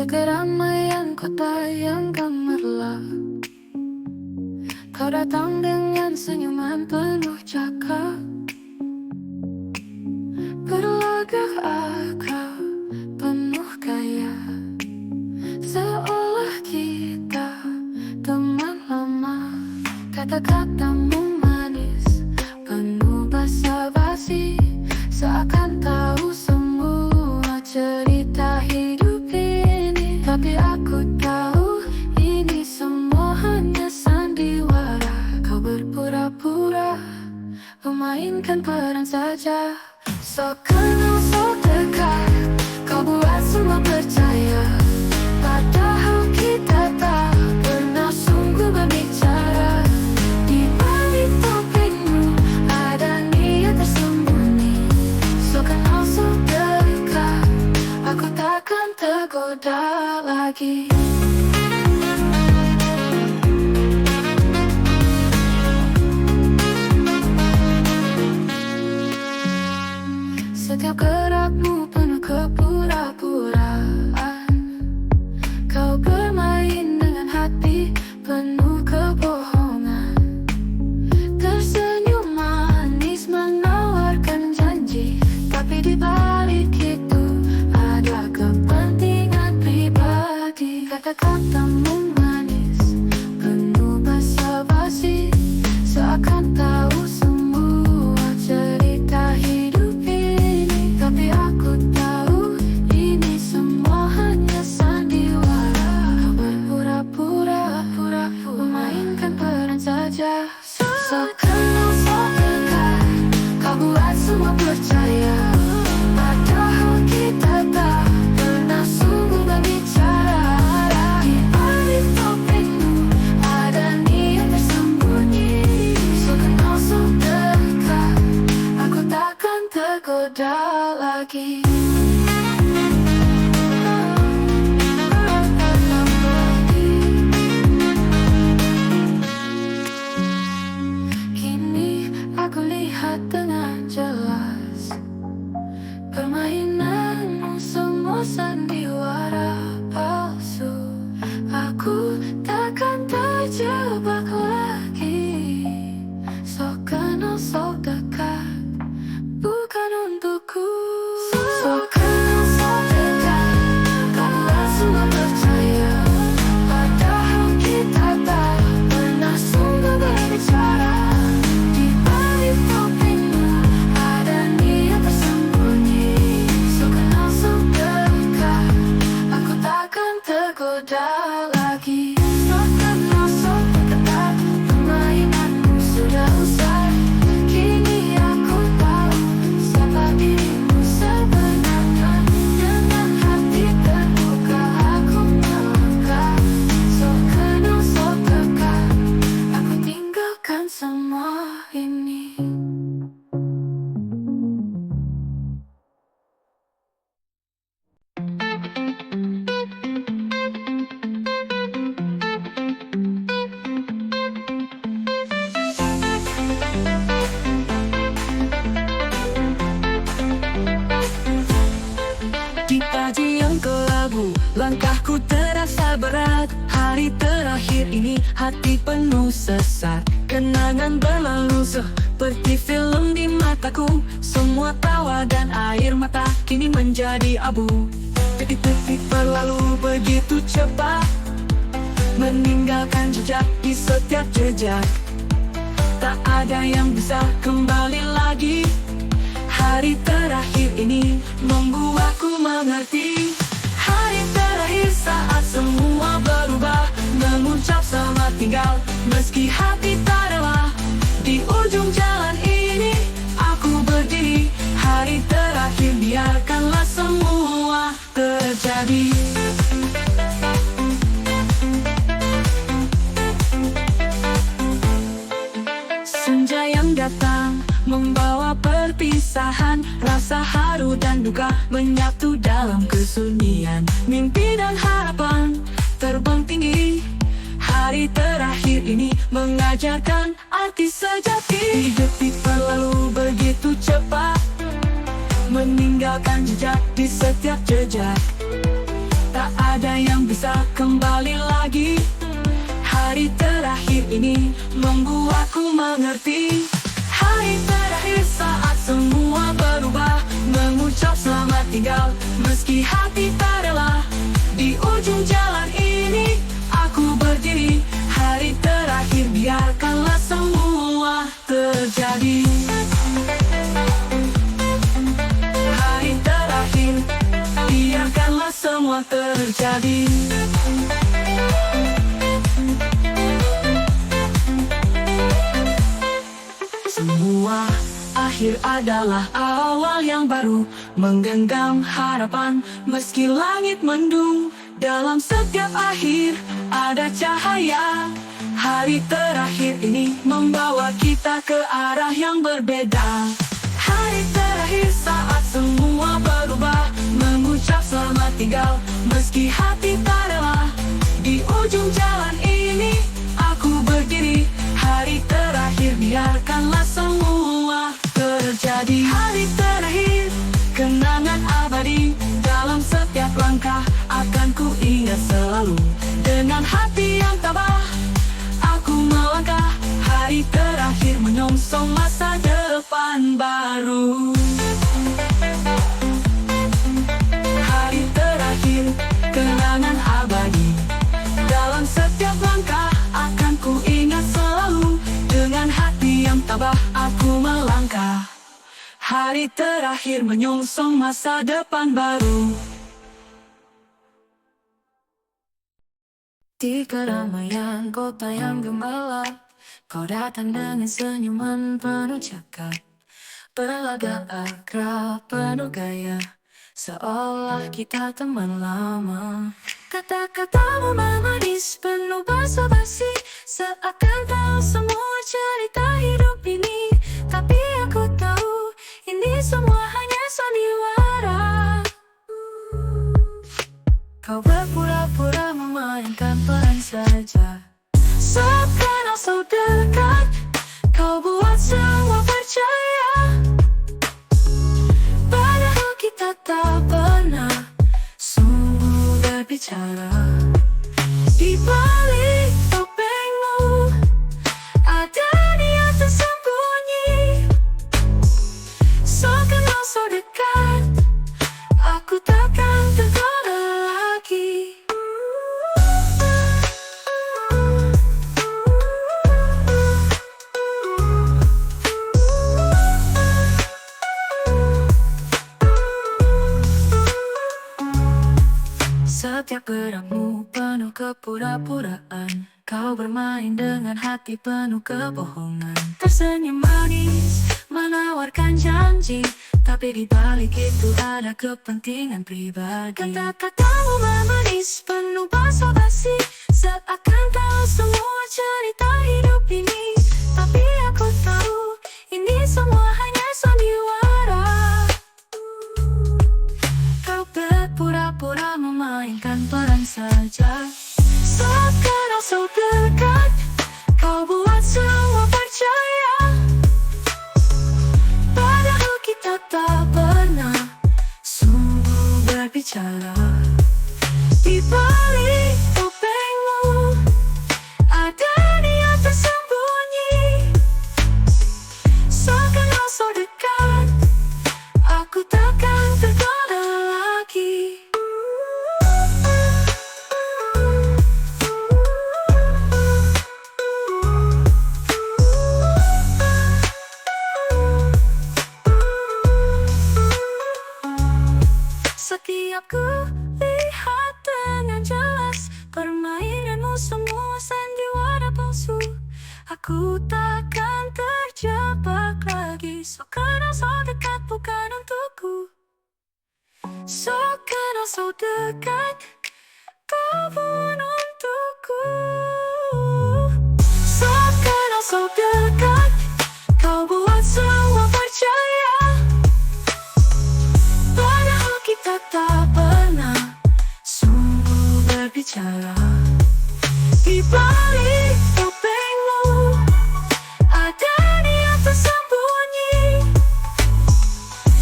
Keramaian kota yang gemerlap, kau datang dengan senyuman penuh cakap, berlagak akal penuh gaya, seolah kita teman lama. Kata-katamu manis, penuh basa-basi, seakan tahu semua cerita hidup ini. Tapi aku tahu ini semua hanya sandiwara. Kau berpura-pura memainkan peran saja. Sok kenal, sok dekat, kau buat semua percaya. Padahal kita tak pernah sungguh berbicara. Di balik topengmu ada niat tersembunyi. Sok kenal, sok dekat, aku takkan tergoda lagi. Setiap gerakmu penuh kepura-puraan. Kau bermain dengan hati penuh kebohongan. Tersenyum manis menawarkan janji, tapi di balik itu ada kepentingan pribadi. Kata-katamu manis, penuh basa-basi, seakan tahu semua cerita hidup ini. Tapi aku tahu ini semua hanya sandiwara. Kau berpura-pura, memainkan peran saja. Sok kenal, sok dekat, kau buat semua percaya. Padahal kita tak pernah sungguh berbicara. Di balik topengmu ada niat tersembunyi. Sok kenal, sok dekat, aku takkan tergoda lagi. Kini aku lihat dengan jelas, permainanmu semua sandiwara palsu. Aku takkan terjebak lagi. Sok kenal, sok dekat, bukan untukku. Sok kenal, sok dekat, kau buat semua percaya. Padahal kita tak pernah sungguh berbicara. Di balik topengmu ada niat tersembunyi. Sok kenal, sok dekat, aku takkan tergoda lagi. Sok kenal, sok dekat, permainanmu sudah usai. Kini aku tahu siapa dirimu sebenarnya. Dengan hati terbuka aku melangkah. Sok kenal, sok dekat, aku tinggalkan semua ini. Di pagi yang kelabu, langkahku terasa berat. Hari terakhir ini, hati penuh sesat. Kenangan berlalu seperti film di mataku. Semua tawa dan air mata kini menjadi abu. Detik-detik berlalu begitu cepat, meninggalkan jejak di setiap jejak. Tak ada yang bisa kembali lagi. Hari terakhir ini membuatku mengerti. Hari terakhir saat semua berubah, mengucap selamat tinggal meski hati tak rela. Di ujung jalan ini aku berdiri. Hari terakhir biarkanlah semua terjadi. Senja yang datang membawa perpisahan, rasa haru dan duka menyatu dalam kesunyian. Mimpi dan harapan terbang tinggi. Hari terakhir ini mengajarkan arti sejati. Detik berlalu begitu cepat, meninggalkan jejak di setiap jejak. Tak ada yang bisa kembali lagi. Hari terakhir ini membuatku mengerti. Hari terakhir saat semua berubah, mengucap selamat tinggal meski hati tak rela. Di ujung jalan ini aku berdiri. Hari terakhir biarkanlah semua terjadi. Hari terakhir biarkanlah semua terjadi. Semua akhir adalah awal yang baru, menggenggam harapan meski langit mendung. Dalam setiap akhir ada cahaya. Hari terakhir ini membawa kita ke arah yang berbeda. Hari terakhir saat semua berubah, mengucap selamat tinggal meski hati tak rela. Di ujung jalan ini aku berdiri. Hari terakhir biarkanlah semua terjadi. Hari terakhir kenangan abadi. Dalam setiap langkah akan ku ingat selalu. Dengan hati yang tabah aku melangkah. Hari terakhir menyongsong masa depan baru. Hari terakhir kenangan abadi. Dalam setiap langkah akan ku ingat selalu. Dengan hati yang tabah aku melangkah. Hari terakhir menyongsong masa depan baru. Di keramaian kota yang gemerlap, kau datang dengan senyuman penuh cakap. Berlagak akrab penuh gaya, seolah kita teman lama. Kata-katamu manis penuh basa-basi, seakan tahu semua cerita hidup ini. Tapi aku tahu ini semua hanya sandiwara. Kau berpura-pura memainkan peran saja, seakan so dekat. Kau buat semua percaya, padahal kita tak pernah sungguh berbicara. Di balik topengmu ada niat tersembunyi, seakan so dekat. Aku takkan tergoda lagi. Setiap gerakmu penuh kepura-puraan. Kau bermain dengan hati penuh kebohongan. Tersenyum manis, menawarkan janji, tapi di balik itu ada kepentingan pribadi. Kata-katamu manis penuh basa-basi, seakan tahu semua cerita hidup ini. Tapi aku tahu ini semua hanya sandiwara. Kau berpura-pura memainkan peran saja, seakan so dekat. Kau buat semua percaya, padahal kita tak pernah sungguh berbicara. Di balik topengmu ada niat tersembunyi, seakan so dekat. Aku takkan tergoda lagi. Setiap ku lihat dengan jelas, permainanmu semua sandiwara palsu. Aku takkan terjebak lagi. Sekarang so dekat bukan untukku, sekarang so dekat kau pun untukku. Sekarang so dekat, kau buat semua percaya, padahal kita tak pernah sungguh berbicara. Di balik topengmu ada niat tersembunyi,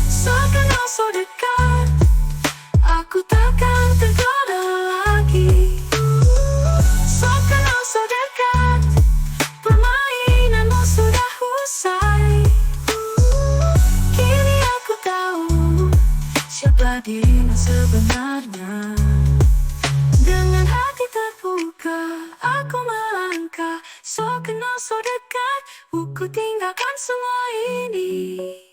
seakan so dekat, aku takkan tergoda lagi. So kenal so dekat, permainanmu sudah usai. Kini aku tahu siapa dirimu sebenarnya. Dengan hati terbuka, aku melangkah. So kenal so dekat, ku tinggalkan semua ini.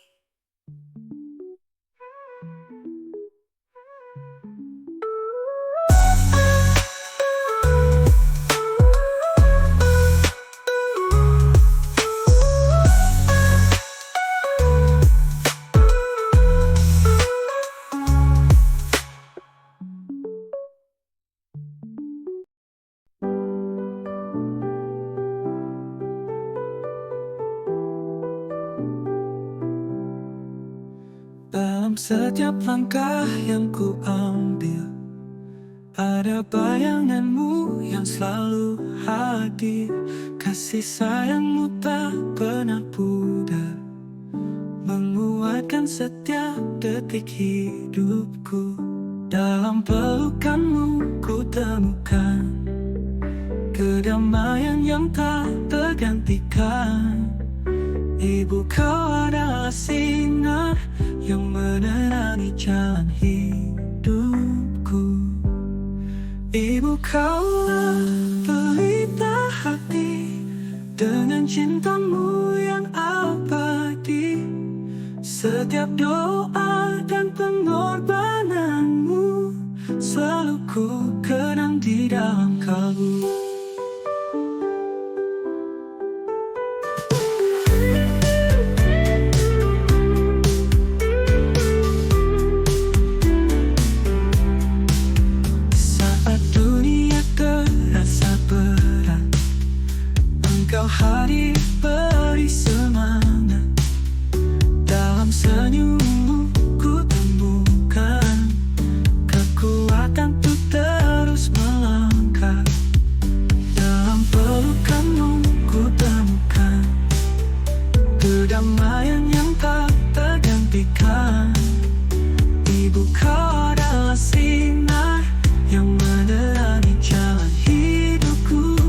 Dalam setiap langkah yang ku ambil, ada bayanganmu yang selalu hadir. Kasih sayangmu tak pernah pudar, menguatkan setiap detik hidupku. Dalam pelukanmu ku temukan kedamaian yang tak tergantikan. Ibu, kau adalah sinar yang menerangi jalan hidupku. Ibu, kaulah pelita hati dengan cintamu yang abadi. Setiap doa dan pengorbananmu selalu ku kenang di dalam kalbu. Engkau hadir beri semangat. Dalam senyummu ku temukan kekuatan untuk terus melangkah. Dalam pelukanmu ku temukan kedamaian yang tak tergantikan. Ibu, kau adalah sinar yang menerangi jalan hidupku.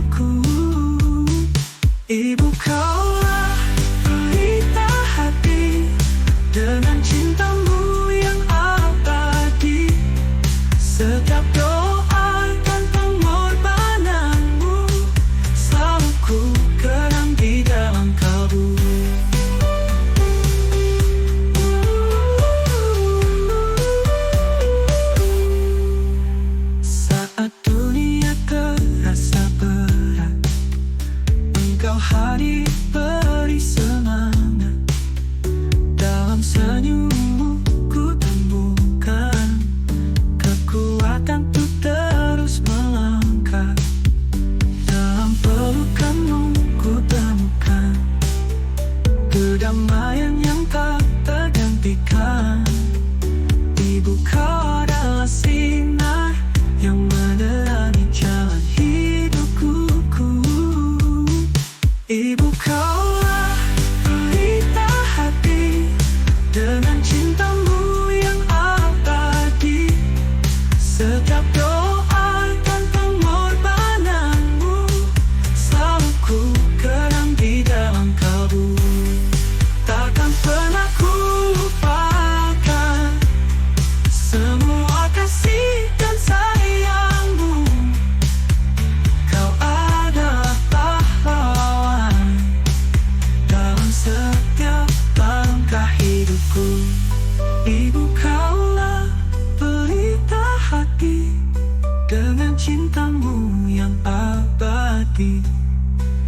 Ibu, kaulah pelita hati dengan cintamu yang abadi. Setiap doa dan pengorbananmu selalu ku kenang di dalam kalbu. Saat dunia terasa berat, Engkau hadir beri semangat. Dalam senyummu ku temukan kekuatan untuk terus melangkah. Dalam pelukanmu ku temukan kedamaian yang tak tergantikan. Ibu, kau adalah sinar yang menerangi jalan hidupku. Ibu, kaulah pelita hati dengan cintamu yang abadi. Setiap doa dan pengorbananmu selalu ku kenang di dalam kalbu. Takkan pernah ku lupakan semua kasih dan sayangmu. Kau adalah pahlawan dalam setiap langkah hidupku. Ibu, kaulah pelita hati dengan cintamu yang abadi.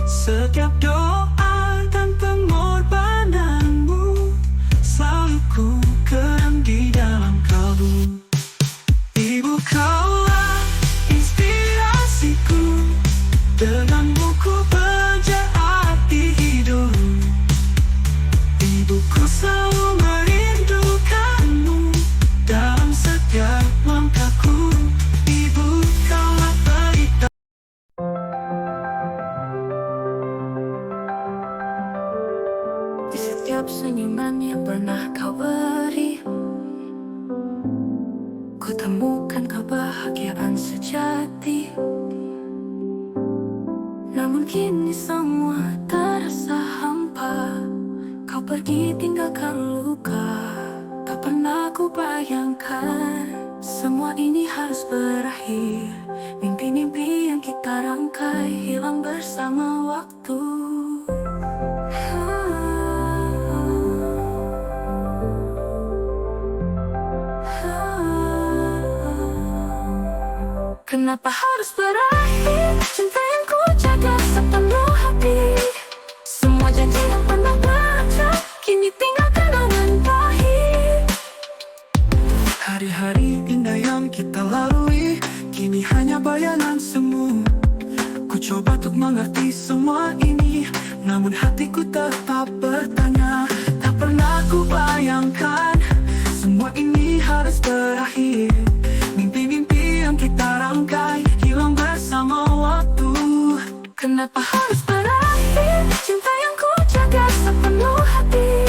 Setiap doa dan pengorbananmu selalu ku kenang di dalam kalbu. Ibu, kaulah inspirasiku, denganmu ku berarti hidup. Ibu, ku selalu merindukanmu ku bayangkan semua ini harus berakhir. Mimpi-mimpi yang kita rangkai hilang bersama waktu. Kenapa harus berakhir? Cinta yang ku jaga sepenuh hati. Semua janji yang pernah berucap kini tinggal kenangan pahit. Hari-hari indah yang kita lalui kini hanya bayangan semu. Ku coba untuk mengerti semua ini, namun hatiku tetap bertanya. Tak pernah ku bayangkan semua ini harus berakhir. Mimpi-mimpi yang kita rangkai hilang bersama waktu. Kenapa harus berakhir? Cinta yang ku jaga sepenuh hati.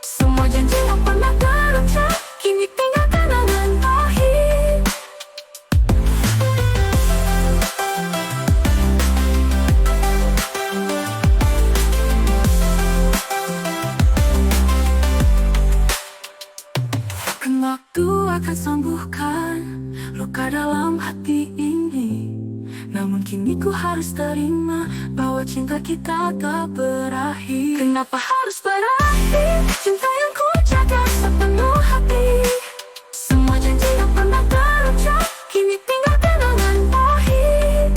Semua janji yang pernah terucap kini tinggal kenangan pahit. Waktu akan sembuhkan luka dalam hati ini. Namun kini ku harus terima bahwa cinta kita tak berakhir. Kenapa harus berakhir? Cinta yang ku jaga sepenuh hati. Semua janji yang pernah terucap kini tinggal kenangan pahit.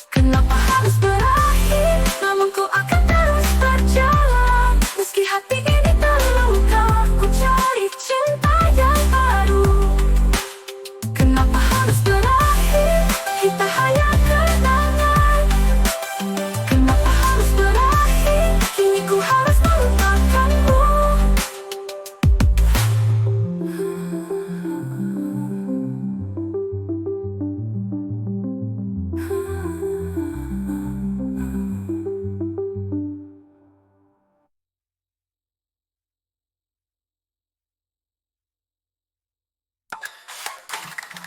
Kenapa harus berakhir? Namun ku akan terus berjalan. Meski hati ini terluka, ku cari cinta yang baru. Kenapa harus berakhir? Kita hanya kenangan. Kenapa harus berakhir? Kini ku harus melupakanmu.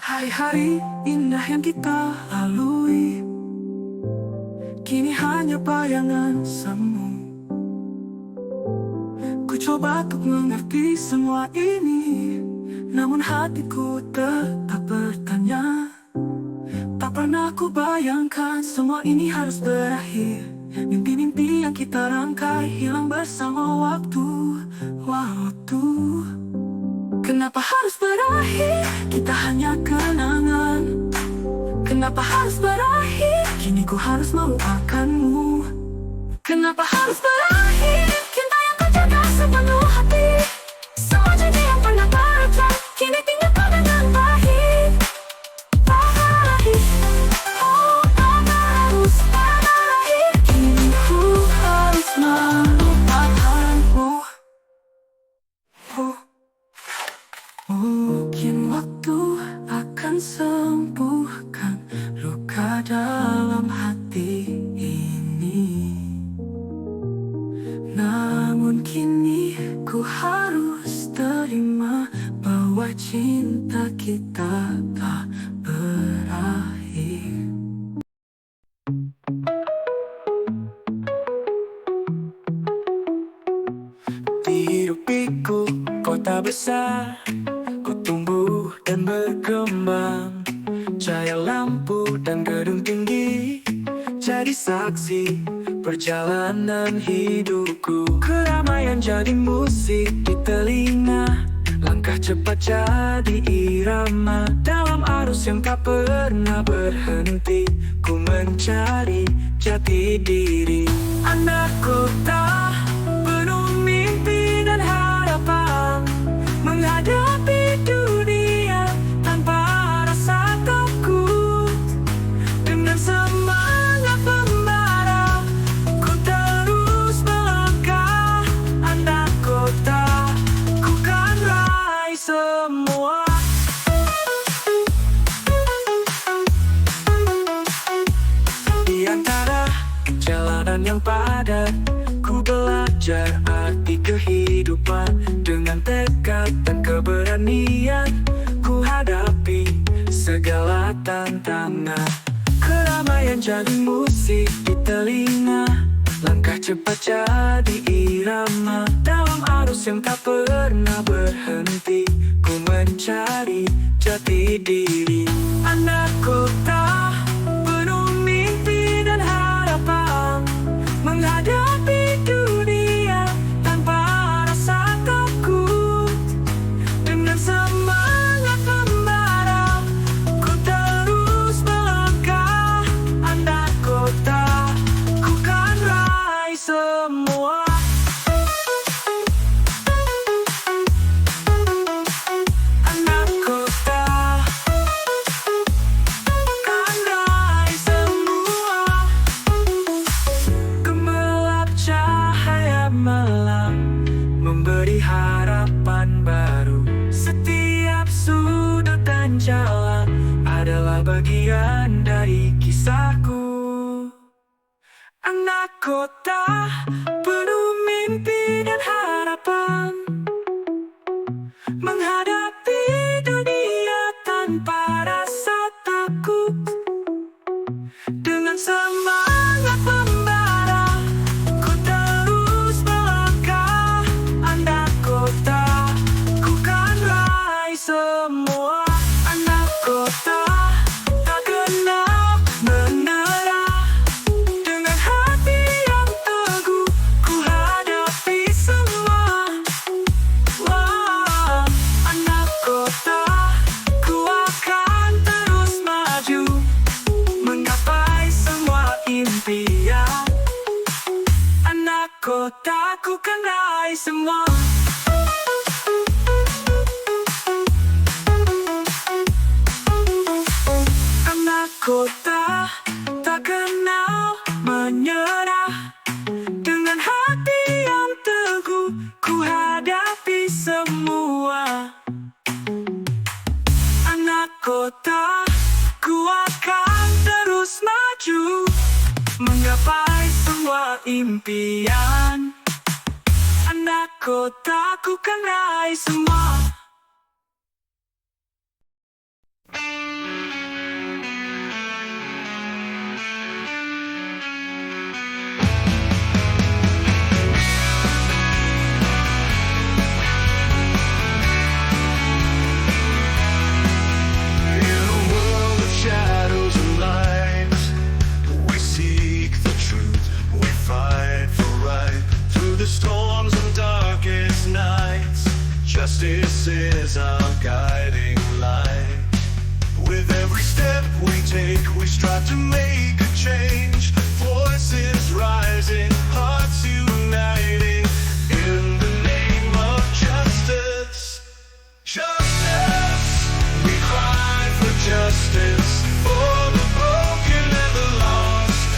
Hari-hari indah yang kita lalui kini hanya bayangan semu. Ku coba untuk mengerti semua ini, namun hatiku tetap bertanya. Tak pernah ku bayangkan semua ini harus berakhir. Mimpi-mimpi yang kita rangkai hilang bersama waktu. Kenapa harus berakhir? Kita hanya kenangan. Kenapa harus berakhir? Kini ku harus melupakanmu. Kenapa harus berakhir? Cinta yang ku jaga sepenuh hati. Semua janji yang pernah berucap kini tinggal kenangan pahit. Pahit. Oh, kenapa harus berakhir? Kini ku harus melupakanmu. Mungkin waktu akan sembuhkan luka dalam hati ini. Namun kini ku harus terima bahwa cinta kita tak berakhir. Di hidupiku kota besar, ku tumbuh dan berkembang. Cahaya lampu dan gedung tinggi jadi saksi perjalanan hidupku. Keramaian jadi musik di telinga, langkah cepat jadi irama. Dalam arus yang tak pernah berhenti, ku mencari jati diri. Anak kota penuh mimpi dan harapan, menghadapi dunia tanpa rasa takut. Dengan semangat pembara, ku terus melangkah. Anak kota, ku kan raih semua. Di antara jalanan yang padat, ku belajar arti kehidupan. Dengan tekad dan keberanian, ku hadapi segala tantangan. Keramaian jadi musik di telinga, langkah cepat jadi irama. Dalam arus yang tak pernah berhenti, mencari jati diri. Anak kota penuh mimpi dan harapan, menghadapi dunia tanpa rasa takut. Dengan semangat membara, ku terus melangkah. Anak kota, ku kan raih semua. Anak kota kan raih semua. Gemerlap cahaya malam memberi harapan baru. Setiap sudut dan jalan adalah bagian dari kisahku. Anak kota penuh mimpi dan harapan, menghadapi dunia tanpa rasa takut. Dengan semangat membara, ku terus melangkah. Anak kota, ku kan raih semua. Anak kota tak kenal menyerah. Dengan hati yang teguh, ku hadapi semua. Wah, anak kota, ku akan terus maju, menggapai semua impian. Anak kota, ku kan raih semua. Anak kota tak kenal menyerah. Dengan hati yang teguh, ku hadapi semua. Anak kota, ku akan terus maju, menggapai semua impian. Anak kota, ku kan raih semua. In a world of shadows and light, we seek the truth, we fight for right. Through the storms and darkest nights, justice is our guiding light. With every step we take, we strive to make a change. Voices rising, hearts uniting, in the name of justice. Justice, we cry for justice, for the broken and the lost.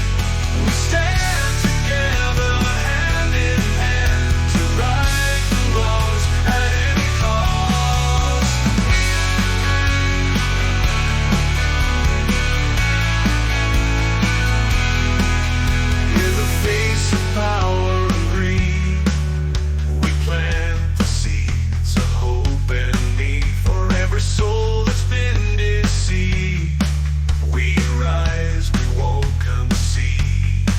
We stand together, hand in hand, to right the wrongs at any cost. In the face of power and greed, we plant the seeds of hope and need. For every soul that's been deceived, we rise, we won't concede.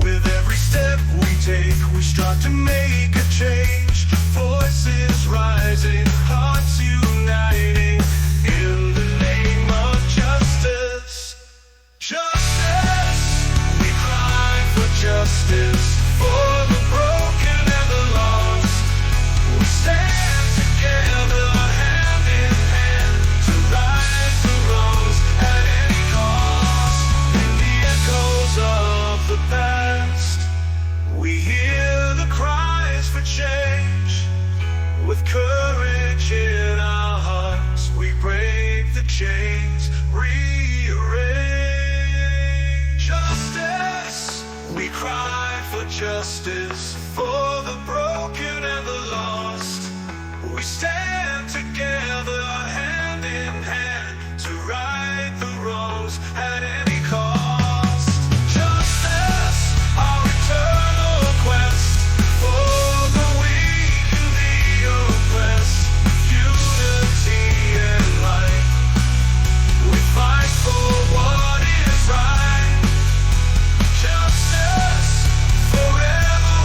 With every step we take, we strive to make a change. Voices rising, hearts uniting, in the name of justice. Justice, we cry for justice, for the broken and the lost. We stand together, hand in hand, to right the wrongs at any cost. In the echoes of the past, we hear the cries for change. With courage in our hearts, we break the chains, rearrange. Justice, we cry for justice, for the broken and the lost. We stand together, hand in hand, to right the wrongs at any cost. Justice, our eternal quest, for the weak and the oppressed. Unity and light, we fight for what is right. Justice, forever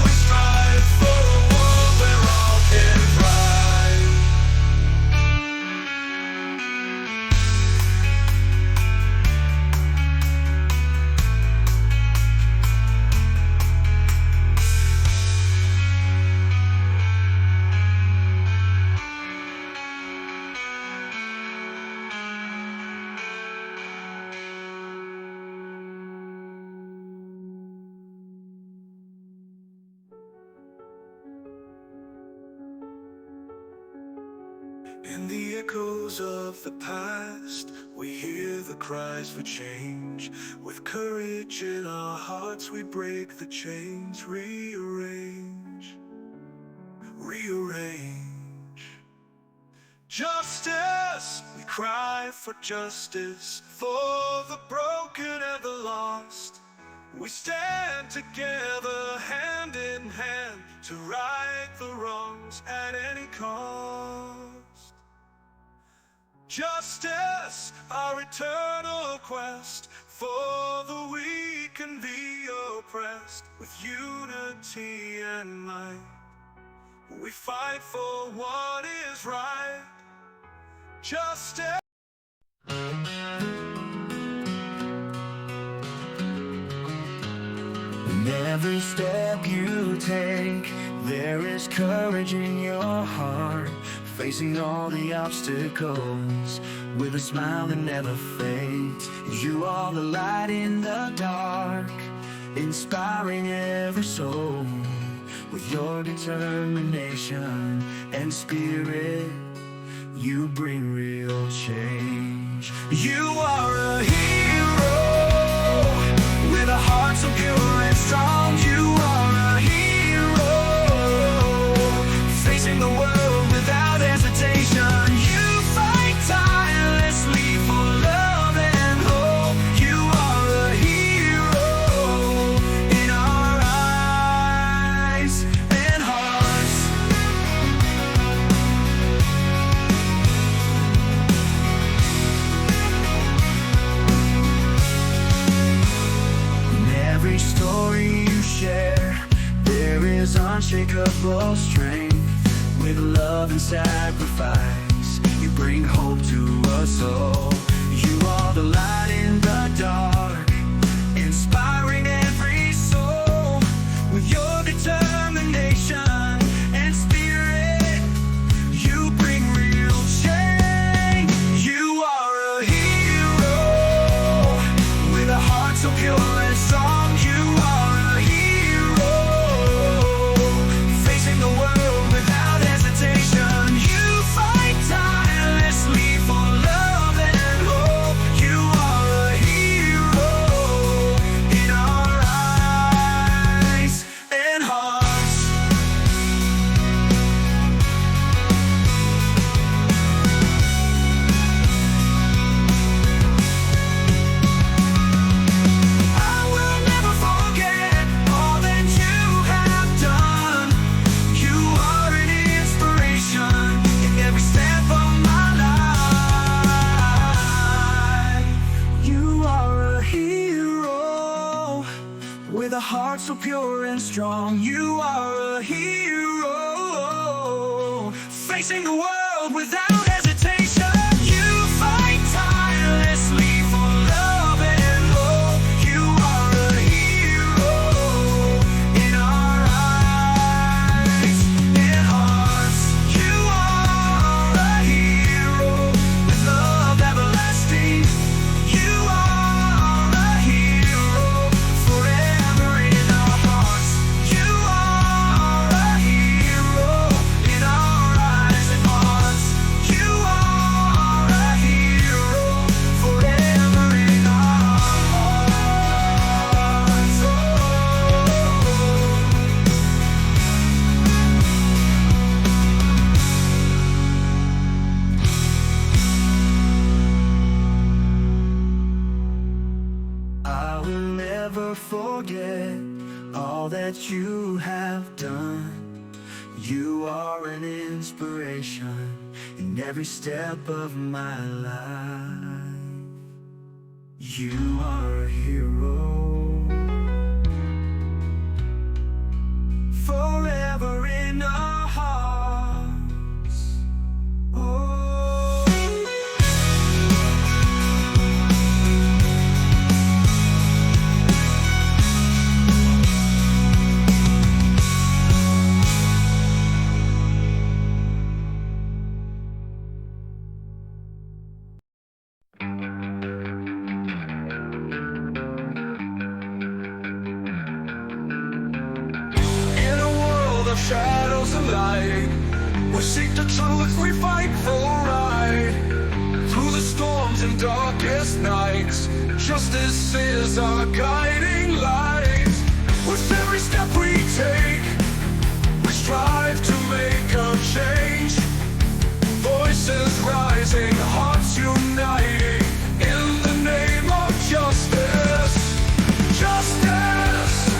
In the echoes of the past, we hear the cries for change. With courage in our hearts, we break the chains. Rearrange, rearrange. Justice, we cry for justice, for the broken and the lost. We stand together, hand in hand, to right the wrongs at any cost. Justice, our eternal quest, for the weak and the oppressed. With unity and might, we fight for what is right. Justice. In every step you take, there is courage in your heart, facing all the obstacles with a smile that never fades. You are the light in the dark, inspiring every soul. With your determination and spirit, you bring real change. You are a hero, with a heart so pure and strong. You are a hero, facing the world without hesitation. You fight tirelessly for love and hope. You are a hero in our eyes and hearts. In every story you share, there is unshakable strength. With love and sacrifice, you bring hope to us all. You are the light in the dark, inspiring every soul. With your determination and spirit, you bring real change. You are a hero, with a heart so pure and strong. You are a hero, facing the world without hesitation. You fight tirelessly for love and hope. You are a hero in our eyes and hearts. I will never forget all that you have done. You are an inspiration in every step of my life. You are a hero, with a heart so pure and strong. You are a hero, facing the world without hesitation. You fight tirelessly for love and hope. You are a hero in our eyes and hearts. You are a hero with love everlasting. You are a hero forever in our hearts. You are a hero in our eyes and hearts. You are a hero forever in our hearts. I will never forget all that you have done. You are an inspiration in every step of my life. You are a hero forever in our hearts. Oh. In a world of shadows and light, we seek the truth, we fight for is our guiding light. With every step we take, we strive to make a change. Voices rising, hearts uniting, in the name of justice. Justice,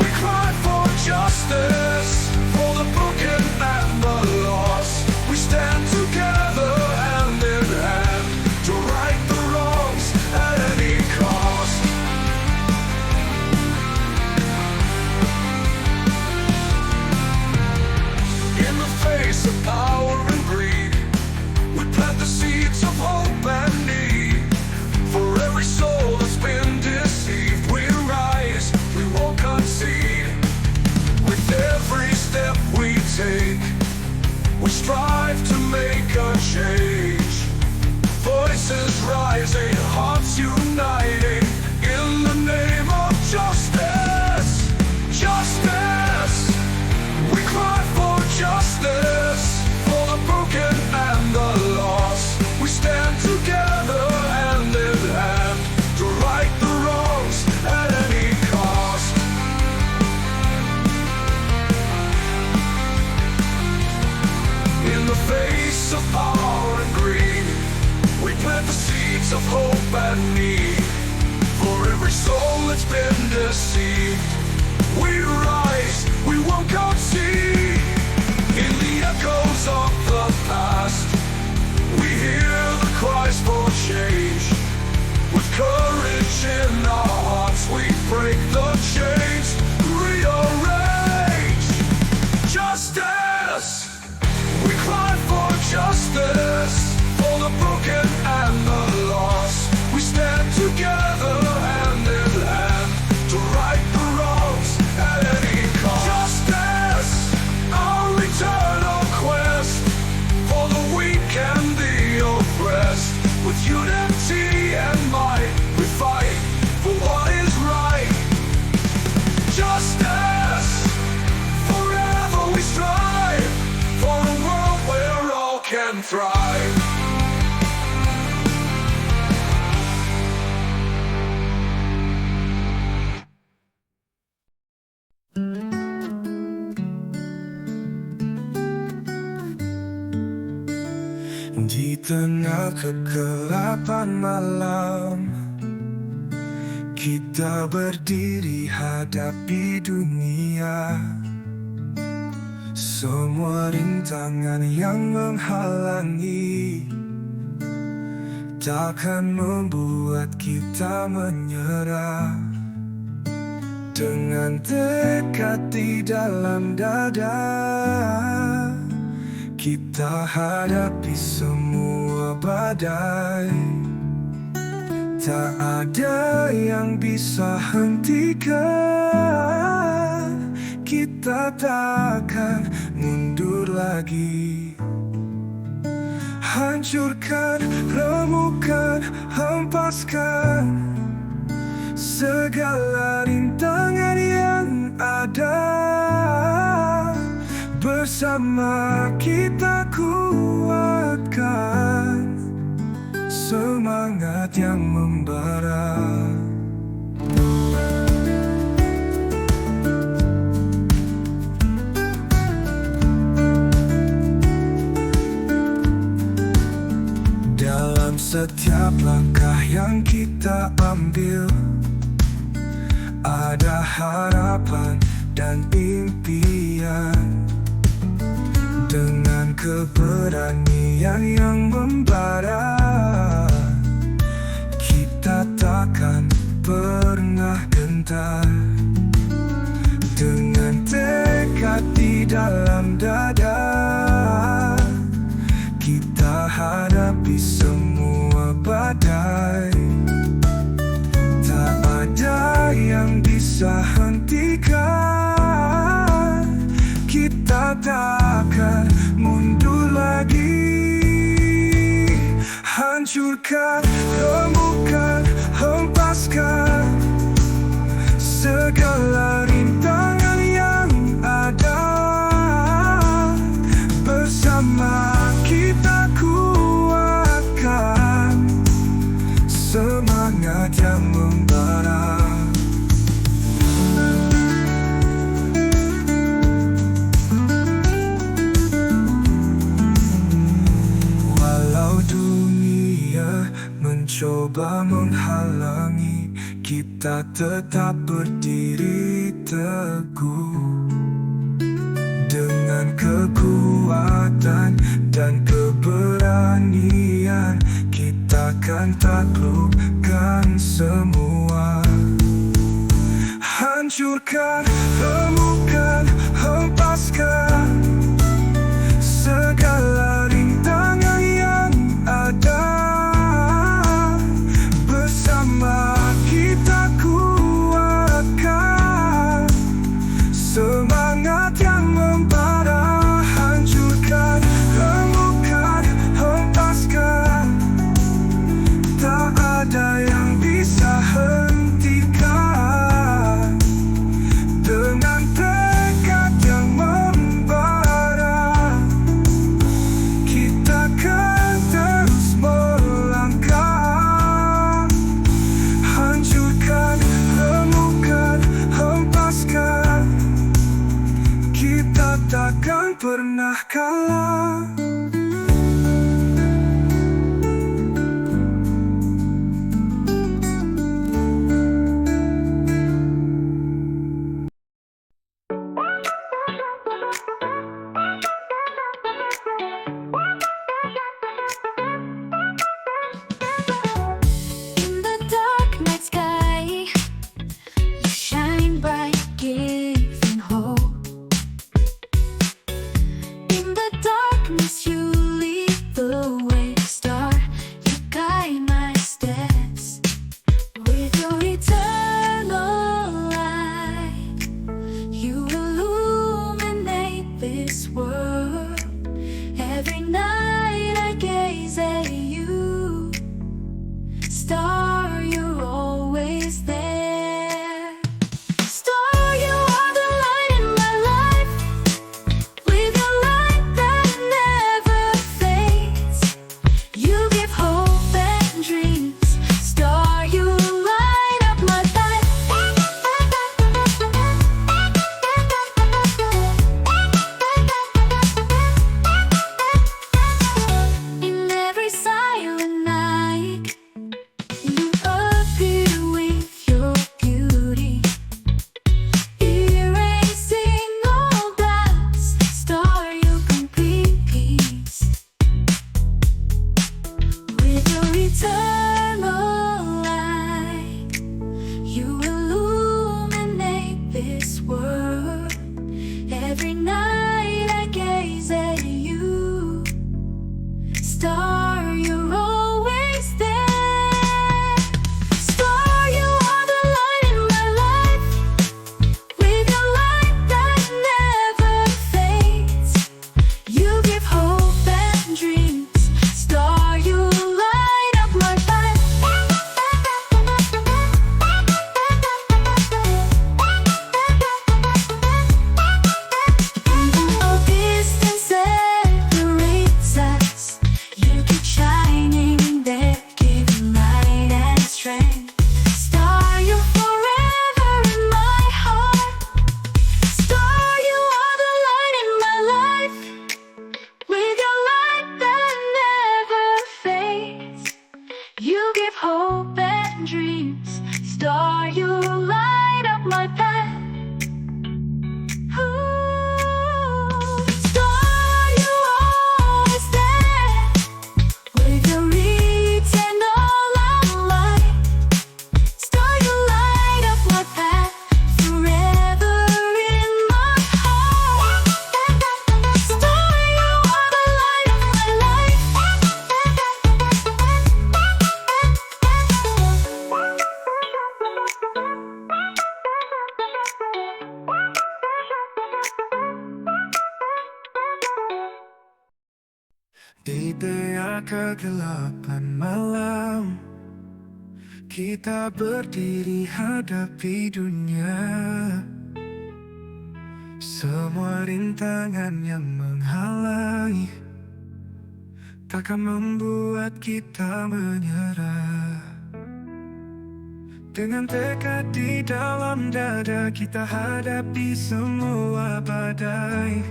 we cry for justice, for the broken and the lost. We stand together hand in hand to right the wrongs at any cost. In the face of power and greed, we plant the seeds of hope and need. For every soul that's been deceived, we rise, we won't concede. With every step we take, we strive to make a change. Voices rising, hearts uniting, in the name of justice. Justice, we cry for justice, for the broken and the lost. We stand together hand in hand to right the wrongs at any cost. In the face of power and greed, we plant the seeds of hope and need. For every soul that's been deceived, we rise, we won't concede. In the echoes of the past, we hear the cries for change. With courage in our hearts, we break the chains, rearrange. Justice, we cry for justice, for the broken and the lost. We stand together hand in hand to right the wrongs at any cost. Justice, our eternal quest, for the weak and the oppressed. With unity and might, we fight for what is right. Justice, forever we strive for a world where all can thrive. Di tengah kegelapan malam, kita berdiri hadapi dunia. Semua rintangan yang menghalangi takkan membuat kita menyerah. Dengan tekad di dalam dada, kita hadapi semua badai. Tak ada yang bisa hentikan, kita takkan mundur lagi. Hancurkan, remukkan, hempaskan segala rintangan yang ada. Bersama kita kuatkan semangat yang membara. Dalam setiap langkah yang kita ambil, ada harapan dan impian. Dengan keberanian yang membara, kita takkan pernah gentar. Dengan tekad di dalam dada, kita hadapi semua badai. Tak ada yang bisa hentikan, kita takkan mundur lagi. Hancurkan, remukkan, hempaskan segala rintangan yang ada. Bersama kita kuatkan semangat yang membara. coba menghalangi, kita tetap berdiri teguh. Dengan kekuatan dan keberanian, kita akan taklukkan semua. Hancurkan, remukkan, hempaskan segala rintangan yang ada. Bersama kita kuatkan semangat yang membara. Hancurkan, remukkan, hempaskan, tak ada yang bisa hentikan. Dengan tekad yang membara, kita akan terus melangkah. Hancurkan, remukkan, hempaskan, kita takkan pernah kalah. In the dark night sky, you shine bright, giving hope. In the darkness, you lead the way, star. You guide my steps with your eternal light. You illuminate this world. Every night I gaze at you. Star, you're always there. Star, you are the light in my life. With your light that never fades, you give hope and dreams. Star, you light up my life. In every silent night, you appear with your beauty, erasing all doubts. Star, you complete peace. With your eternal light, you illuminate this world. Every night I gaze at you. Star, you're always there. Star, you are the light in my life. With your light that never fades, you give hope and dreams. Star, you light up my life. Even though distance separates us, you keep shining there, giving light and strength. Star, you're forever in my heart. Star, you are the light in my life. With your light that never fades, you give hope and dreams. Star, you light up my path. Star, you always there. With your eternal light, star, you light up my path. Forever in my heart. Star, you are the light of my life. Di tengah kegelapan malam, kita berdiri hadapi dunia. Semua rintangan yang menghalangi takkan membuat kita menyerah. Dengan tekad di dalam dada, kita hadapi semua badai.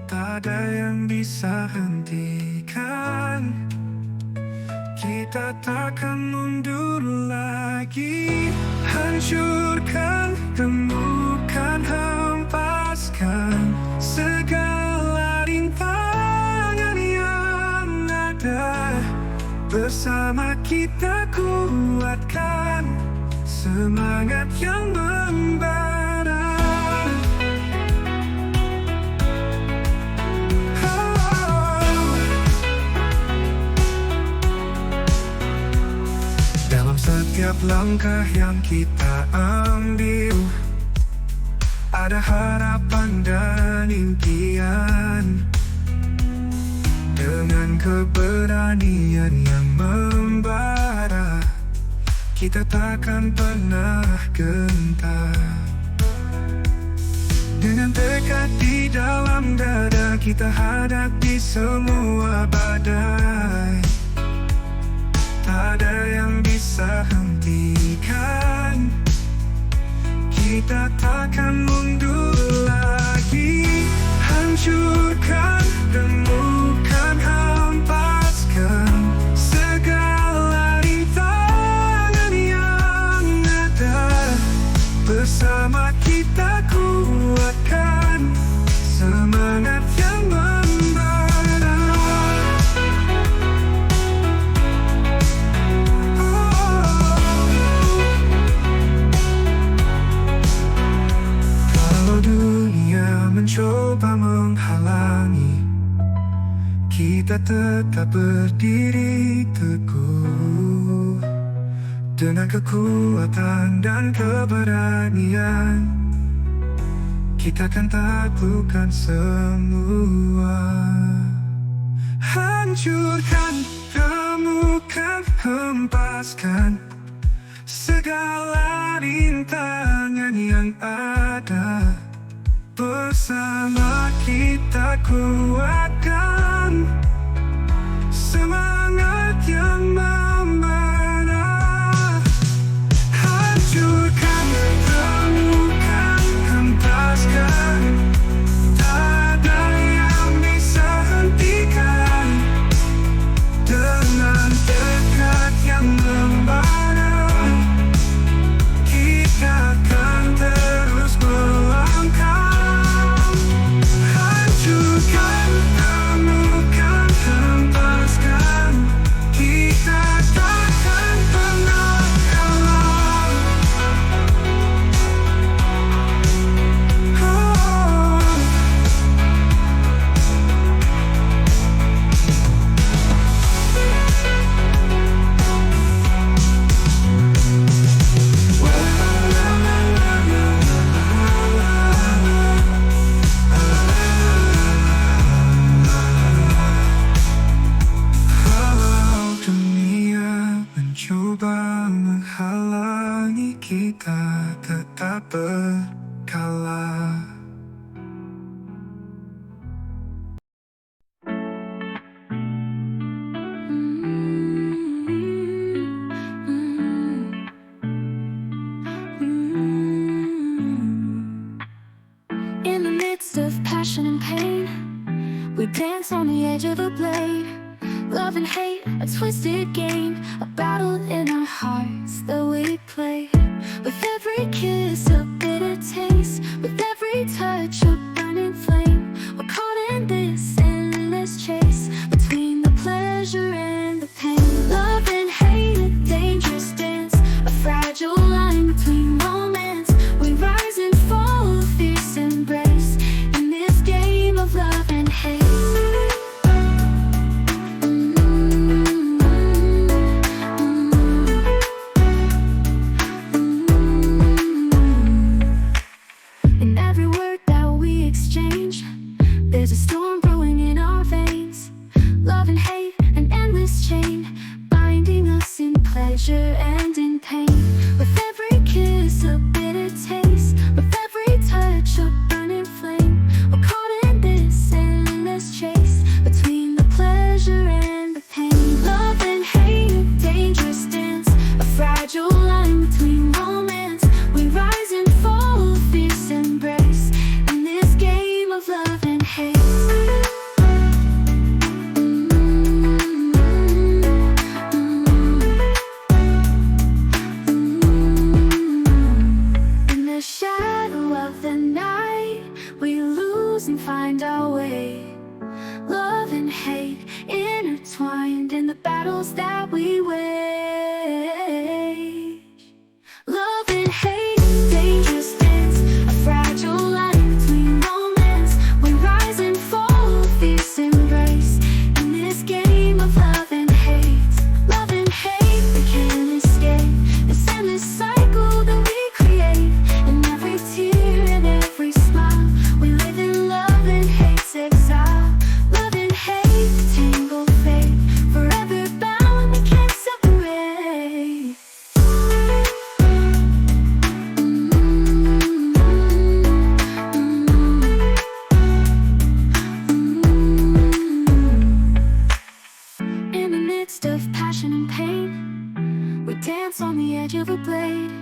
Tak ada yang bisa hentikan kita. kita takkan mundur lagi. Hancurkan, temukan, hempaskan segala rintangan yang ada. Bersama kita kuatkan semangat yang membara. Dalam setiap langkah yang kita ambil, ada harapan dan impian. Dengan keberanian yang membara, kita takkan pernah gentar. Dengan tekad di dalam dada, kita hadapi semua badai. Tak ada yang bisa hentikan, kita takkan mundur lagi. Hancurkan, temukan, hempaskan segala rintangan yang ada. Bersama kita kuatkan semangat yang membara. Kalau dunia mencoba menghalangi, kita tetap berdiri teguh. Dengan kekuatan dan keberanian, kita akan taklukkan semua. Hancurkan, temukan, hempaskan segala rintangan yang ada. Bersama kita kuatkan semangat yang membara. Hancurkan, temukan, hempaskan, tak ada yang bisa hentikan. Dengan tekad yang membara, kita akan terus melangkah. Hancurkan, temukan, hempaskan, kita takkan pernah kalah. Kalau dunia mencoba menghalangi, kita tetap berkala. In the midst of passion and pain, we dance on the edge of a blade. Love and hate, a twisted game, a battle in our hearts that we play. With every kiss, a bitter taste, with every touch, a burning flame. We're caught in this endless chase between the pleasure and the pain. Love and hate, a dangerous dance, a fragile line between moments. We rise and fall, a fierce embrace in this game of love and hate. In every word that we trials that we wage. Love and hate, dangerous dance, a fragile line between moments. We rise and fall, fierce embrace in this game of love and hate. Love and hate, we can't escape this endless cycle that we create. In every tear and every smile, we live in love and hate's exile. Love and hate, tangled fate, forever bound, we can't separate. In the midst of passion and pain, we dance on the edge of a blade.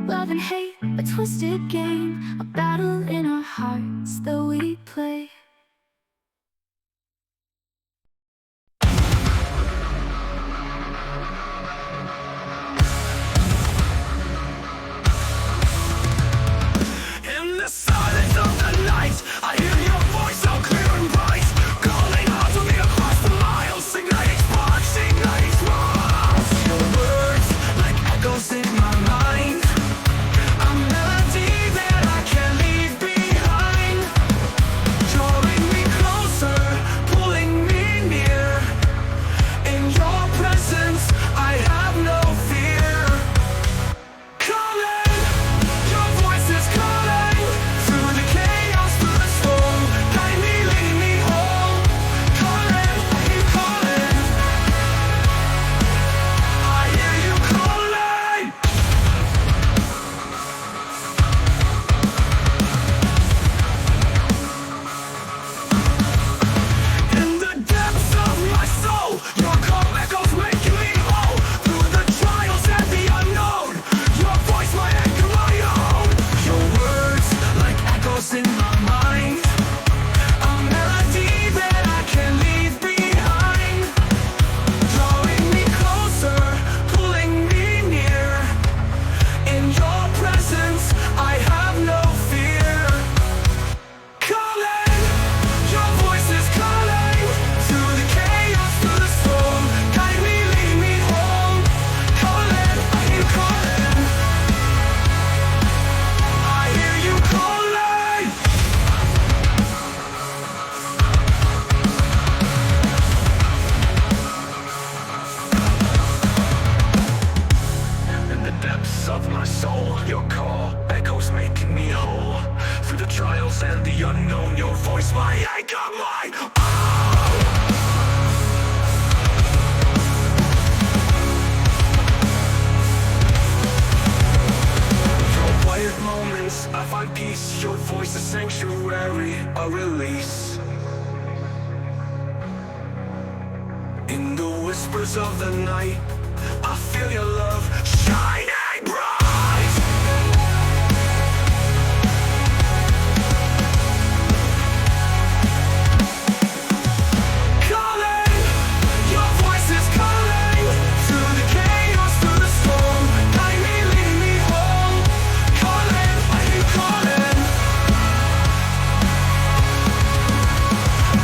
Love and hate, a twisted game, a battle in our hearts that we play. In the silence of the night, I hear your voice so clear and bright, calling out to me across the miles. Sing like sparks, sing like sparks. Your words like echoes in my mind, a melody that I can't leave behind, drawing me closer, pulling me near. In your presence, I have no fear. Calling, your voice is calling, through the chaos, through the storm. Guide me, lead me home. Calling, I keep calling. I hear you calling. In the depths of my soul, your call echoes making me whole. Through the trials and the unknown, your voice my anchor, my own. Your words like echoes in my mind, a melody that I can't leave behind, drawing me closer, pulling me near. In your presence, I have no fear. Calling, your voice is calling, through the chaos, through the storm. Guide me, lead me home. Calling, I hear calling. I hear you calling. In the depths of my soul, your call echoes making me whole. Through the trials and the unknown, your voice my anchor, my Your quiet moments, I find peace. Your voice a sanctuary, a release. In the whispers of the night, I feel your love shining bright. Calling, your voice is calling, through the chaos, through the storm. Guide me, lead me home. Calling, I hear calling.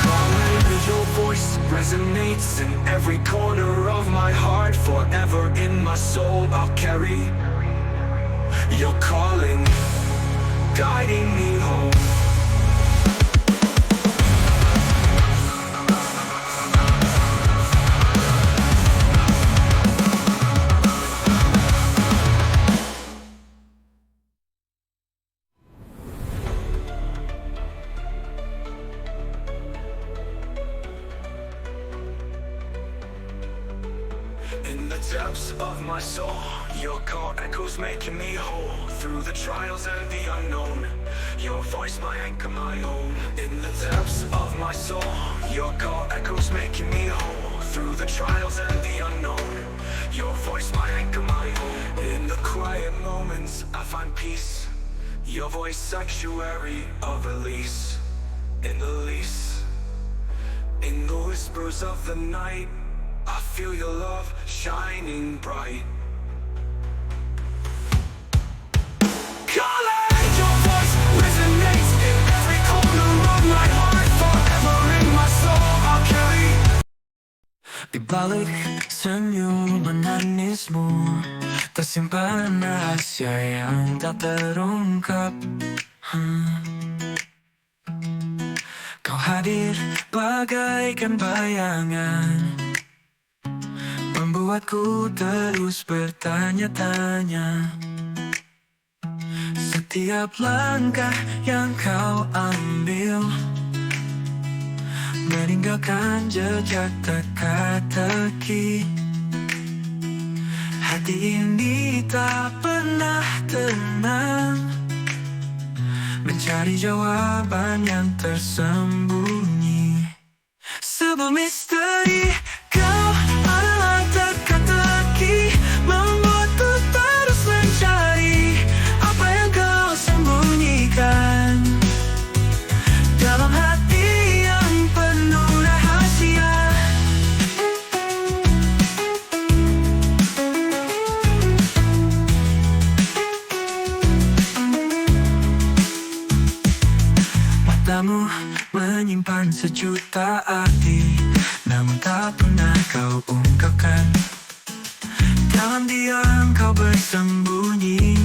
Calling, your voice resonates in every corner of my heart. Forever in my soul, I'll carry your calling, guiding me home. In the depths of my soul, your call echoes making me whole. Through the trials and the unknown, your voice my anchor, my own. In the depths of my soul, your call echoes making me whole. Through the trials and the unknown, your voice my anchor, my own. In the quiet moments, I find peace. Your voice sanctuary of release. In the lease, in the whispers of the night, I feel your love shining bright. Calling, your voice resonates in every corner of my heart. Forever in my soul, I'll carry Di balik senyum manismu tersimpan rahasia yang tak terungkap. Kau hadir bagaikan bayangan, membuatku terus bertanya-tanya. Setiap langkah yang kau ambil meninggalkan jejak teka-teki. Hati ini tak pernah tenang, mencari jawaban yang tersembunyi. Sebuah misteri, kau adalah teka-teki, membuatku terus mencari apa yang kau sembunyikan dalam hati yang penuh rahasia. Matamu menyimpan sejuta arti, namun tak pernah kau ungkapkan. Dalam diam kau bersembunyi,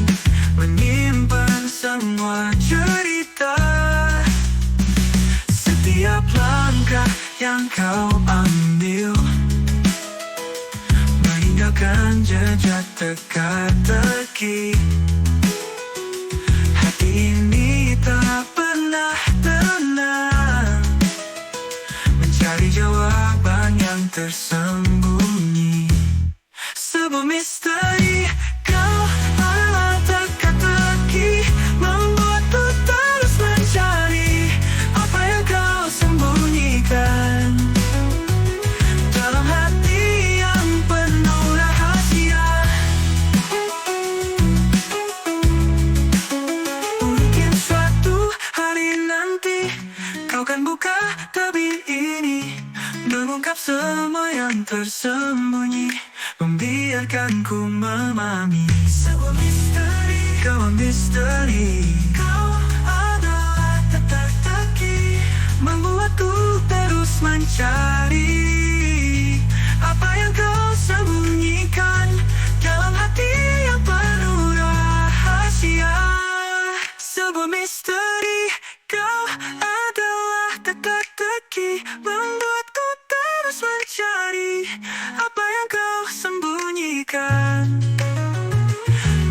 menyimpan semua cerita. Setiap langkah yang kau ambil meninggalkan jejak teka-teki. Hati ini tak pernah tenang, mencari jawaban yang tersembunyi. Sebuah misteri, kau adalah teka-teki, membuatku terus mencari apa yang kau sembunyikan dalam hati yang penuh rahasia. Mungkin suatu hari nanti kau kan buka tabir ini, mengungkap semua yang tersembunyi, membiarkanku memahami. Sebuah misteri, kau misteri, kau adalah teka-teki, membuatku terus mencari apa yang kau sembunyikan dalam hati yang penuh rahasia. Sebuah misteri, kau adalah teka-teki, membuatku terus mencari apa yang kau sembunyikan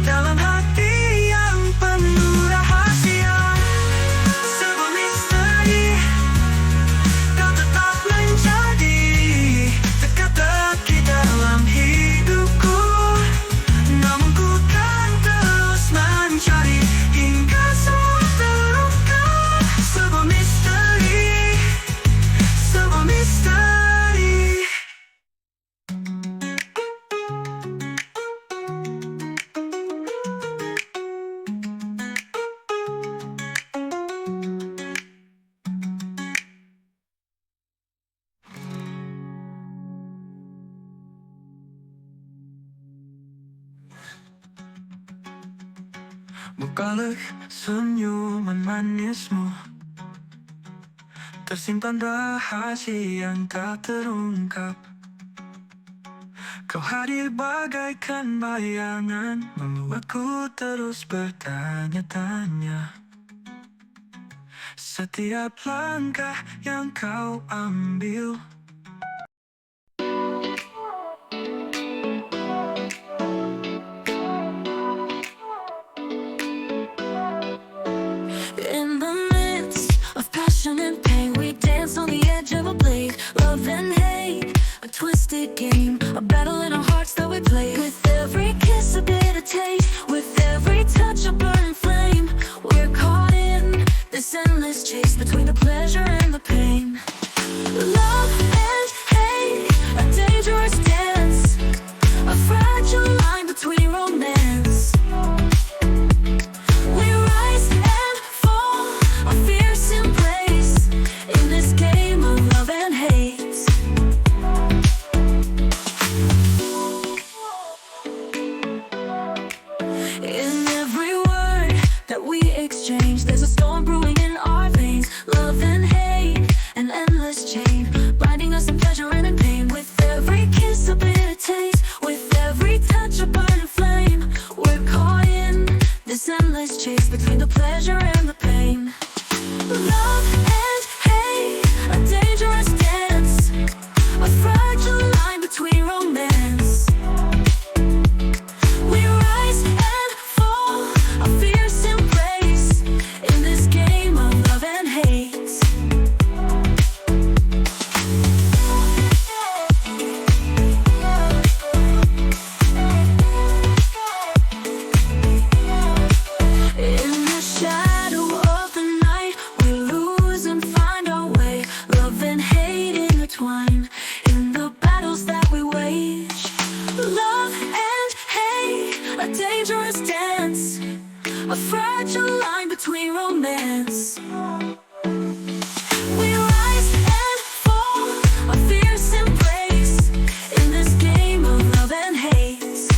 dalam hati yang penuh rahasia. Sebuah misteri, kau tetap menjadi teka-teki dalam hidupku, namun ku kan terus mencari hingga semua terungkap. Sebuah misteri, sebuah misteri. Bukalik senyuman manismu tersimpan rahasia yang tak terungkap. Kau hadir bagaikan bayangan, membuatku terus bertanya-tanya. Setiap langkah yang kau ambil In the midst of passion and pain, we dance on the edge of a blade. Love and hate, a twisted game, a battle in our hearts that we play. With every kiss a bitter taste, with every touch a burning flame. We're caught in this endless chase between the pleasure and the pain. Love and hate, a dangerous dance, a fragile line between romance. We rise and fall, a fierce embrace in this game of love and hate. a fragile line between romance. We rise and fall, a fierce embrace in this game of love and hate.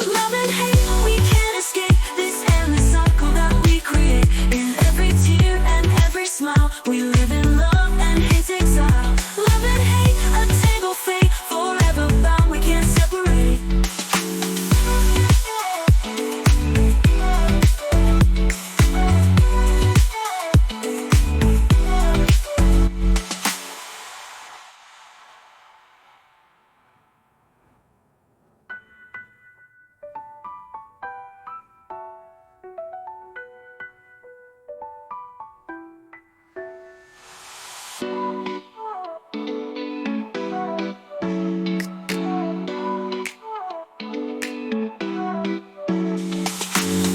Love and hate, we can't escape this endless cycle that we create. In every tear and every smile, we live in love and hate's exile. Love and hate, a tangled fate, forever bound, we can't separate.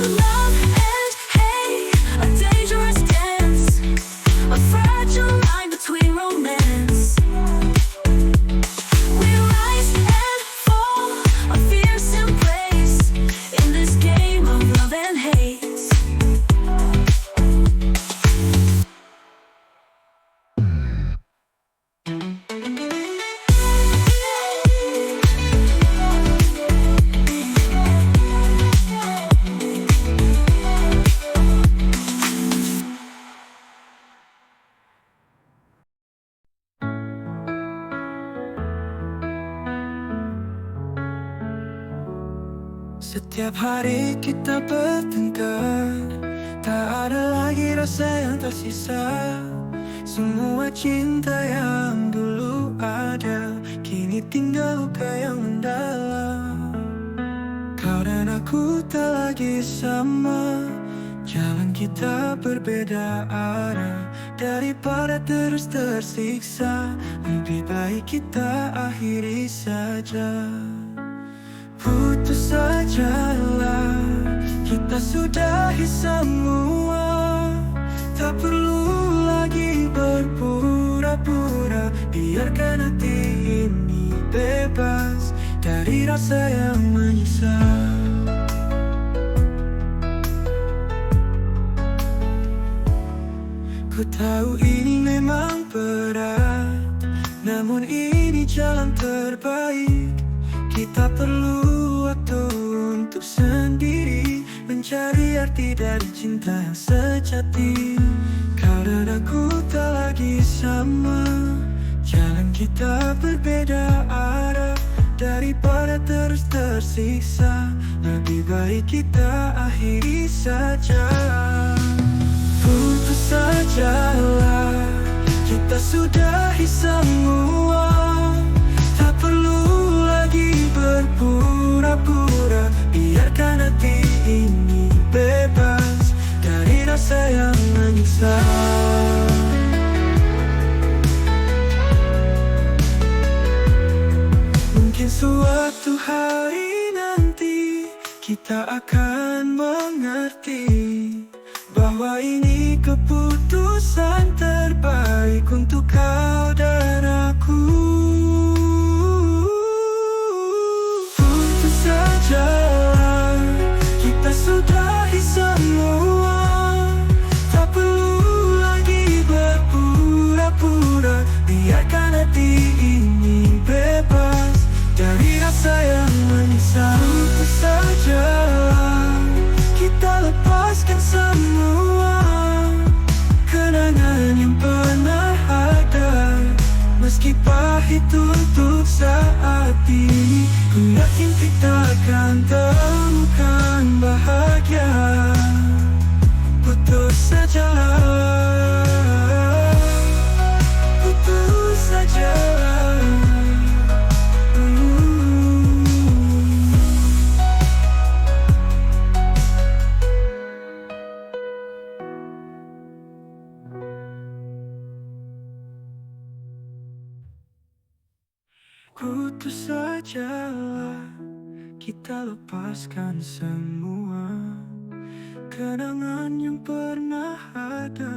Love and hate, a dangerous dance, a fragile line between romance. We rise and fall, a fierce embrace in this game of love and hate. Setiap hari kita bertengkar, tak ada lagi rasa yang tersisa. Semua cinta yang dulu ada, kini tinggal luka yang mendalam. Kau dan aku tak lagi sama, jalan kita berbeda arah. Daripada terus tersiksa, lebih baik kita akhiri saja. Putus sajalah, kita sudahi semua. Tak perlu lagi berpura-pura, biarkan hati ini bebas dari rasa yang menyiksa. Ku tahu ini memang berat, namun ini jalan terbaik. Kita perlu waktu untuk sendiri, mencari arti dari cinta yang sejati. Kau dan aku tak lagi sama, jalan kita berbeda arah. Daripada terus tersiksa, lebih baik kita akhiri saja. Putus sajalah, kita sudahi semua. Tak perlu lagi berpura-pura, biarkan hati ini bebas dari rasa yang menyiksa. Mungkin suatu hari nanti kita akan mengerti bahwa ini keputusan terbaik untuk kau dan aku. Putus sajalah, kita sudahi semua. Tak perlu lagi berpura-pura, biarkan hati ini bebas dari rasa yang menyiksa. Putus sajalah, kita lepaskan semua kenangan yang pernah ada. Meski pahit untuk saat ini, ku yakin kita akan temukan bahagia. Putus sajalah, putus sajalah. Putus sajalah, kita lepaskan semua kenangan yang pernah ada.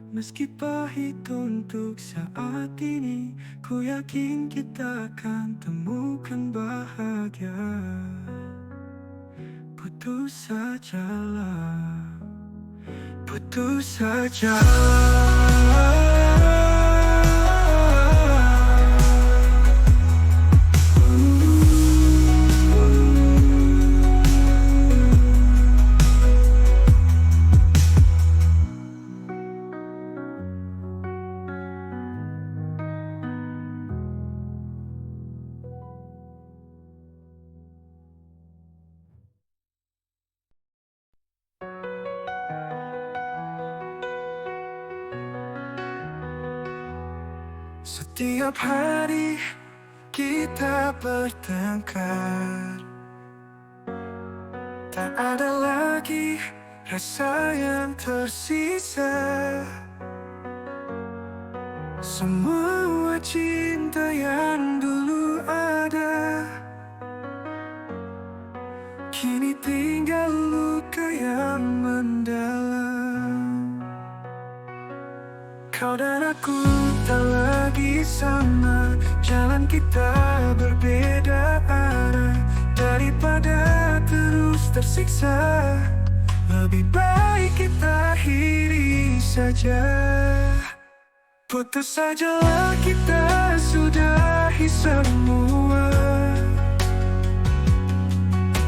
Meski pahit untuk saat ini, ku yakin kita akan temukan bahagia. putus sajalah, putus saja. Setiap hari kita bertengkar, tak ada lagi rasa yang tersisa. Semua cinta yang dulu ada kini tinggal luka yang mendalam. Kau dan aku tak lagi sama, jalan kita berbeda arah. Daripada terus tersiksa, lebih baik kita akhiri saja. Putus sajalah, kita sudahi semua.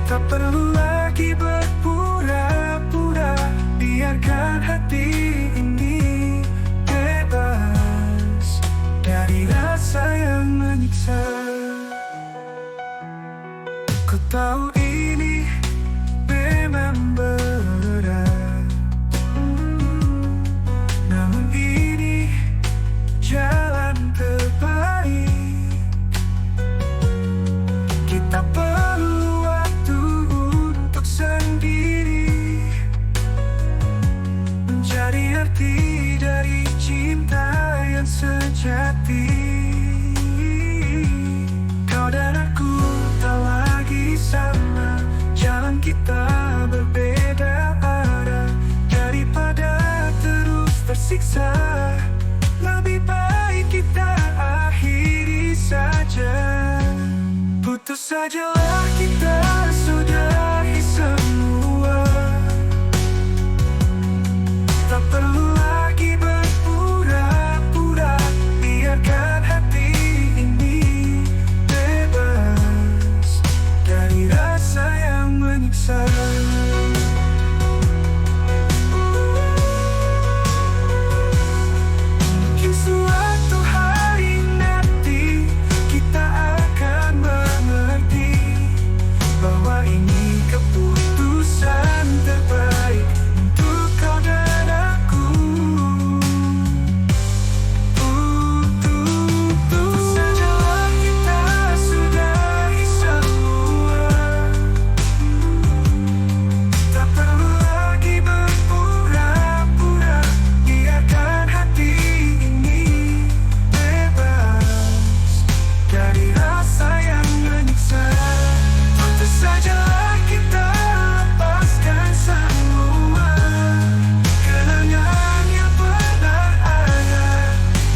Tak perlu lagi berpura-pura, biarkan hati ini bebas dari rasa yang menyiksa. Ku tahu ini memang berat, namun ini jalan terbaik. Kita perlu waktu untuk sendiri, mencari arti dari cinta yang sejati. Kau dan aku tak lagi sama, jalan kita berbeda arah. Daripada terus tersiksa, lebih baik kita akhiri saja. Putus sajalah, kita sudahi semua. Tak perlu lagi berpura-pura, biarkan hati ini bebas dari rasa yang menyiksa. Mungkin suatu hari nanti kita akan mengerti bahwa ini keputusan terbaik untuk kau dan aku. Putus sajalah, kita sudahi semua. Tak perlu lagi berpura-pura, biarkan hati ini bebas dari rasa yang menyiksa. Putus sajalah, kita lepaskan semua kenangan yang pernah ada.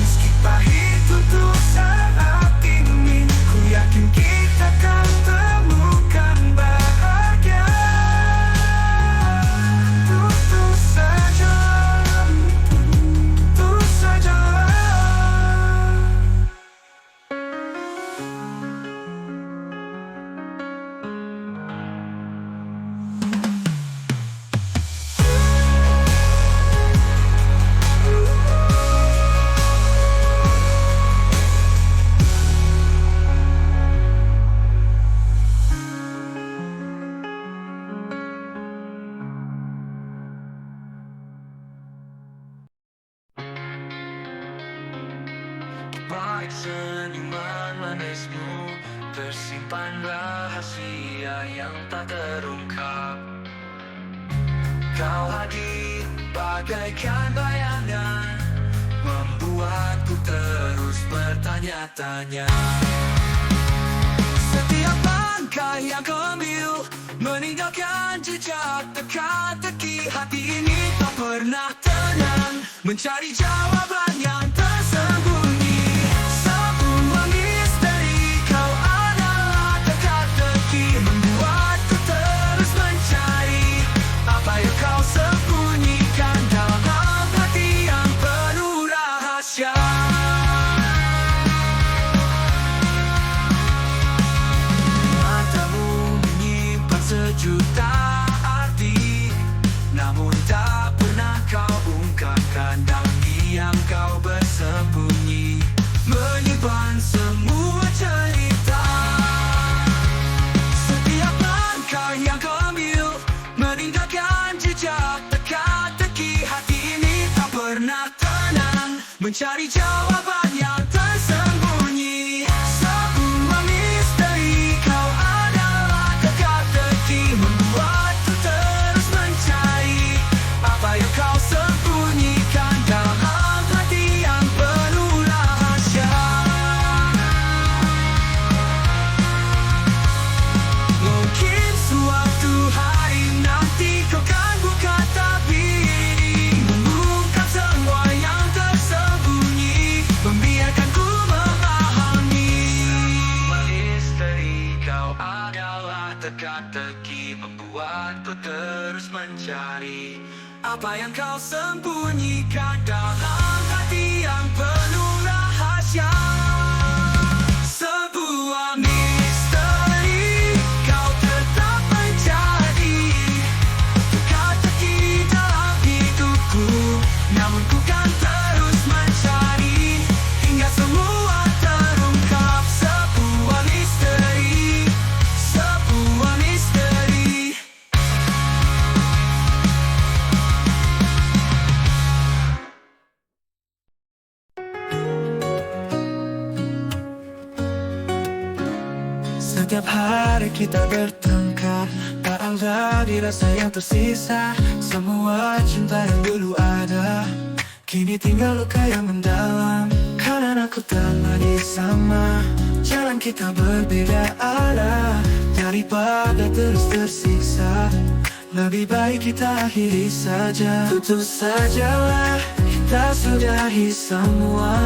Meski pahit untuk saat ini, ku yakin kita akan temukan bahagia. Putus saja, putus saja. Baik senyuman manismu, tersimpan rahasia yang tak terungkap. Kau hadir bagaikan bayangan, membuatku terus bertanya-tanya. Setiap langkah yang kau ambil meninggalkan jejak teka-teki. Hati ini tak pernah tenang, mencari jawaban yang tersembunyi. Semua misteri kau adalah teka-teki, membuatku terus mencari mencari jawaban yang tersembunyi. Sebuah misteri, kau adalah teka-teki membuatku terus mencari apa yang kau sembunyikan dalam hati yang penuh rahasia. Mungkin suatu hari nanti kau kan buka tabir ini, mengungkap semua yang tersembunyi, membiarkanku memahami. Misteri, kau adalah teka-teki membuatku terus mencari apa yang kau sembunyikan dalam hati yang penuh rahasia. Sebuah misteri, kau tetap menjadi teka-teki dalam hidupku. Namun ku kan terus mencari hingga semua terungkap. Sebuah misteri, sebuah misteri. Setiap hari kita bertengkar, tak ada dirasa yang tersisa. Semua cinta yang dulu ada kini tinggal luka yang mendalam. Karena aku tak lagi sama, jalan kita berbeda arah. Daripada terus tersiksa, lebih baik kita akhiri saja. Putus sajalah, kita sudahi semua.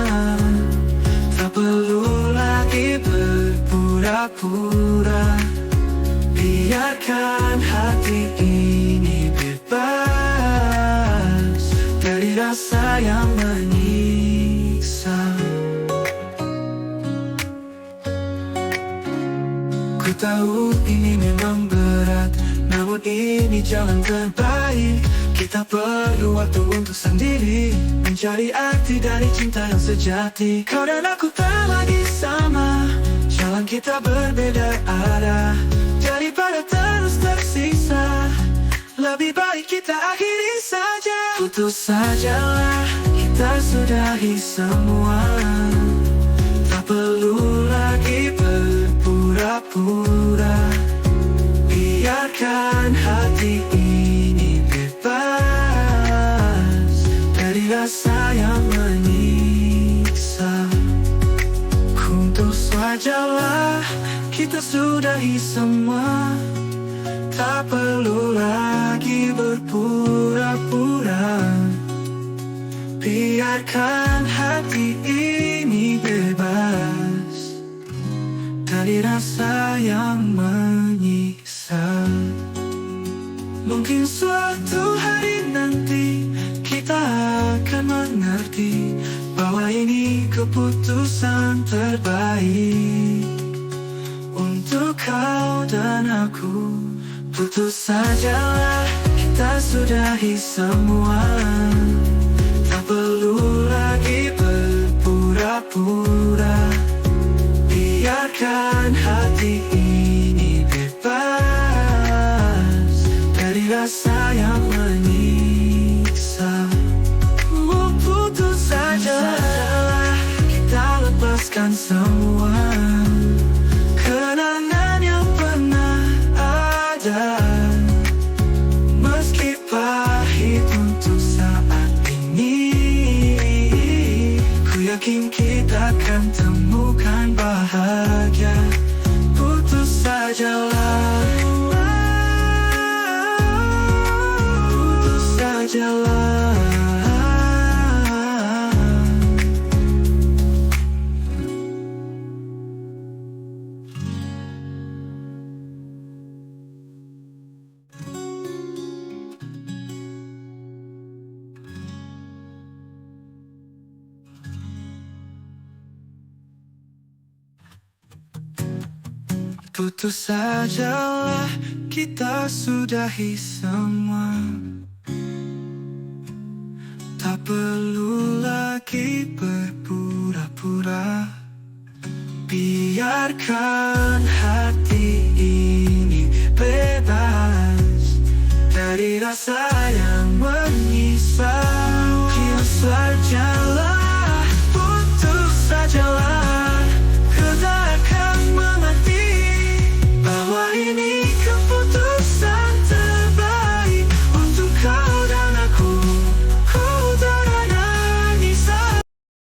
Tak perlu lagi berpura-pura. Biarkan hati ini bebas dari rasa yang menyiksa. Ku tahu ini memang berat, namun ini jalan terbaik. Kita perlu waktu untuk sendiri, mencari arti dari cinta yang sejati. Kau dan aku tak lagi sama, jalan kita berbeda arah. Daripada terus tersiksa, lebih baik kita akhiri saja. Putus sajalah, kita sudahi semua. Tak perlu lagi berpura-pura. Biarkan hati ini bebas dari rasa yang menyiksa. Putus sajalah, kita sudahi semua. Tak perlu lagi berpura-pura. Biarkan hati ini bebas dari rasa yang menyiksa. Mungkin suatu hari nanti kita akan mengerti bahwa ini keputusan terbaik untuk kau dan aku. Putus sajalah, kita sudahi semua. Tak perlu lagi berpura-pura. Biarkan hati ini bebas dari rasa yang menyiksa. Putus sajalah, kita lepaskan semua kenangan yang pernah ada. Meski pahit untuk saat ini, ku yakin kita akan temukan bahagia. Putus sajalah, putus sajalah. Putus sajalah, kita sudahi semua. Tak perlu lagi berpura-pura. Biarkan